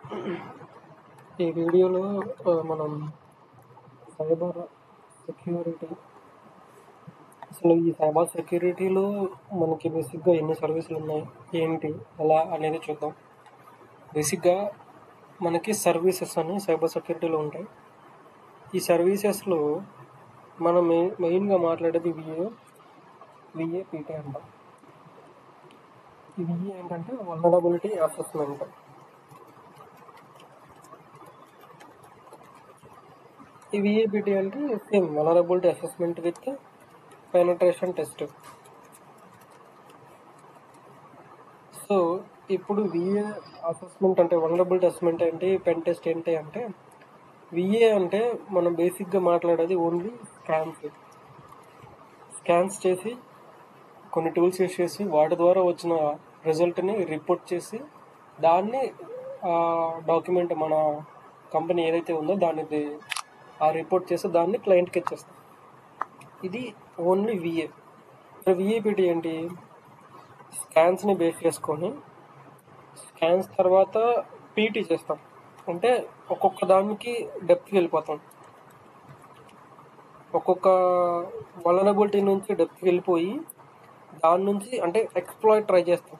ఈ వీడియోలో మనం సైబర్ సెక్యూరిటీ, అసలు ఈ సైబర్ సెక్యూరిటీలో మనకి బేసిక్గా ఎన్ని సర్వీసులు ఉన్నాయి, ఏంటి, ఎలా అనేది చూద్దాం. బేసిక్గా మనకి సర్వీసెస్ అని సైబర్ సెక్యూరిటీలో ఉంటాయి. ఈ సర్వీసెస్లో మనం మెయిన్గా మాట్లాడేది విఏపిటి అంటాం. ఈ విఏ ఏంటంటే వల్నరబిలిటీ అసెస్మెంట్. ఈ విఏపిటి అంటే same vulnerability assessment with penetration test. So ఇప్పుడు విఏ అసెస్మెంట్ అంటే వల్నరబిలిటీ అసెస్మెంట్ ఏంటి, పెన్ టెస్ట్ ఏంటి అంటే, విఏ అంటే మనం బేసిక్గా మాట్లాడేది ఓన్లీ స్కాన్స్ చేసి కొన్ని టూల్స్ యూస్ చేసి వాటి ద్వారా వచ్చిన రిజల్ట్ని రిపోర్ట్ చేసి దాన్ని డాక్యుమెంట్ మన కంపెనీ ఏదైతే ఉందో దాన్ని రిపోర్ట్ చేసి దాన్ని క్లయింట్కి ఇచ్చేస్తాం. ఇది ఓన్లీ విఏ. విఏపిటి ఏంటి, స్కాన్స్ని బేస్ చేసుకొని స్కాన్స్ తర్వాత పీటీ చేస్తాం. అంటే ఒక్కొక్క దానికి డెప్త్కి వెళ్ళిపోతాం. ఒక్కొక్క వల్నరబిలిటీ నుంచి డెప్త్కి వెళ్ళిపోయి దాని నుంచి అంటే ఎక్స్ప్లాయిట్ ట్రై చేస్తాం.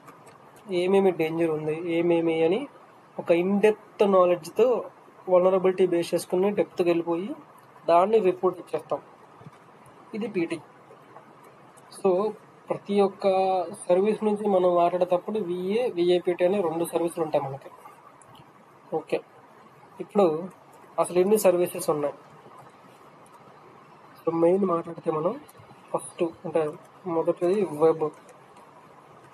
ఏమేమి డేంజర్ ఉంది, ఏమేమి అని ఒక ఇన్డెప్త్ నాలెడ్జ్తో వల్నరబిలిటీ బేస్ చేసుకుని డెప్త్కి వెళ్ళిపోయి దాన్ని రిపోర్ట్ ఇచ్చేస్తాం. ఇది పీటీ. సో ప్రతి ఒక్క సర్వీస్ నుంచి మనం మాట్లాడేటప్పుడు విఏపిటి అనే 2 సర్వీసులు ఉంటాయి మనకి. ఓకే, ఇప్పుడు అసలు ఎన్ని సర్వీసెస్ ఉన్నాయి? సో మెయిన్ మాట్లాడితే మనం ఫస్ట్ అంటే మొదటిది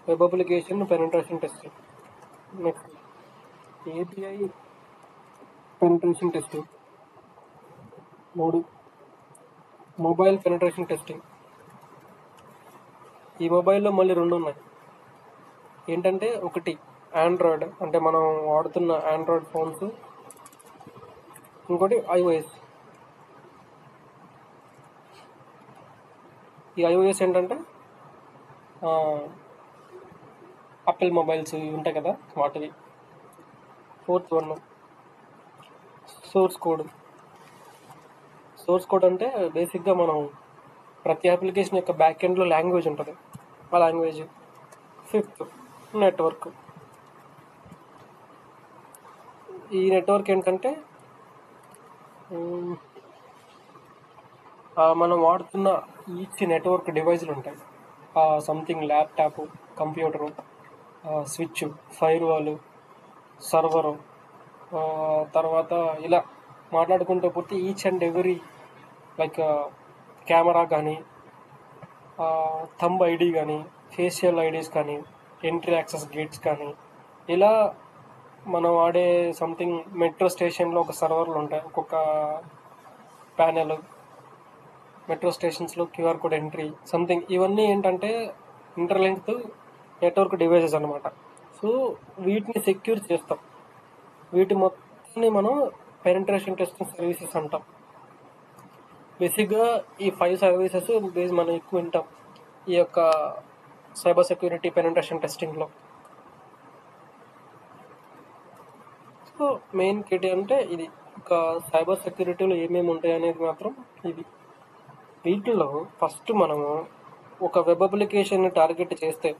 web application penetration testing. Next API penetration testing. 3 mobile penetration testing. ఈ మొబైల్లో మళ్ళీ 2 ఉన్నాయి. ఏంటంటే ఒకటి ఆండ్రాయిడ్ అంటే మనం వాడుతున్న ఆండ్రాయిడ్ ఫోన్స్, ఇంకోటి iOS. ఈ iOS ఏంటంటే యాపిల్ మొబైల్స్ ఉంటాయి కదా, వాటివి. 4th వన్ సోర్స్ కోడ్ అంటే బేసిక్గా మనం ప్రతి అప్లికేషన్ యొక్క బ్యాక్ ఎండ్లో లాంగ్వేజ్ ఉంటుంది, ఆ లాంగ్వేజ్. 5th network. ఈ నెట్వర్క్ ఏంటంటే మనం వాడుతున్న ఈచ్ నెట్వర్క్ డివైజులు ఉంటాయి. Something laptop, computer, switch, fire wall, server, తర్వాత ఇలా మాట్లాడుకుంటూ పోతే each and every like camera కానీ, థంబ్ ఐడి కానీ, ఫేషియల్ ఐడీస్ కానీ, ఎంట్రీ యాక్సెస్ గేట్స్ కానీ, ఇలా మనం వాడే సంథింగ్ మెట్రో స్టేషన్లో ఒక సర్వర్లు ఉంటాయి, ఒక్కొక్క ప్యానెల్. మెట్రో స్టేషన్స్లో క్యూఆర్ కోడ్ ఎంట్రీ సంథింగ్, ఇవన్నీ ఏంటంటే ఇంటర్లింక్డ్ నెట్వర్క్ డివైజెస్ అనమాట. సో వీటిని సెక్యూర్ చేస్తాం. వీటి మొత్తాన్ని మనం పెనట్రేషన్ టెస్టింగ్ సర్వీసెస్ అంటాం. బేసిక్గా ఈ 5 సర్వీసెస్ మనం ఎక్కువ వింటాం ఈ యొక్క సైబర్ సెక్యూరిటీ పెనట్రేషన్ టెస్టింగ్లో. సో మెయిన్ కేటీ అంటే ఇది. ఒక సైబర్ సెక్యూరిటీలో ఏమేమి ఉంటాయి అనేది మాత్రం ఇది. వీటిలో ఫస్ట్ మనము ఒక వెబ్ అప్లికేషన్ని టార్గెట్ చేస్తే,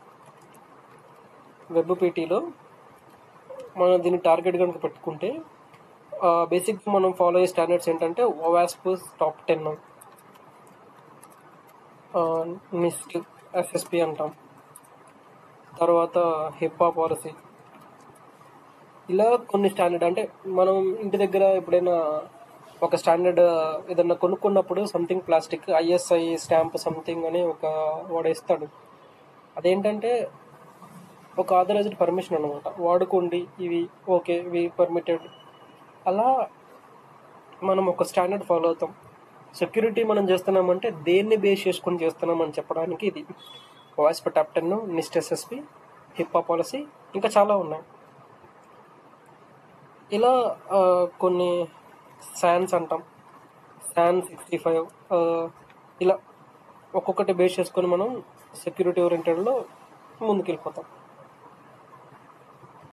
వెబ్ పీటీలో మనం దీన్ని టార్గెట్ కనుక పెట్టుకుంటే బేసిక్గా మనం ఫాలో అయ్యే స్టాండర్డ్స్ ఏంటంటే OWASP టాప్ 10, NIST SSP అంటాం, తర్వాత HIPAA పాలసీ. ఇలా కొన్ని స్టాండర్డ్ అంటే మనం ఇంటి దగ్గర ఎప్పుడైనా ఒక స్టాండర్డ్ ఏదన్నా కొనుక్కున్నప్పుడు something plastic ISI stamp something అని వాడేస్తాడు. అదేంటంటే ఒక ఆథరైజ్డ్ పర్మిషన్ అనమాట, వాడుకోండి, ఇవి ఓకే, ఇవి పర్మిటెడ్. అలా మనం ఒక స్టాండర్డ్ ఫాలో అవుతాం. సెక్యూరిటీ మనం చేస్తున్నామంటే దేన్ని బేస్ చేసుకొని చేస్తున్నామని చెప్పడానికి ఇది. OWASP top 10, NIST SSP, HIPAA policy, ఇంకా చాలా ఉన్నాయి. ఇలా కొన్ని SANS అంటాం, SAN 65, ఇలా ఒక్కొక్కటి బేస్ చేసుకొని మనం సెక్యూరిటీ ఓరియంటెడ్లో ముందుకెళ్ళిపోతాం.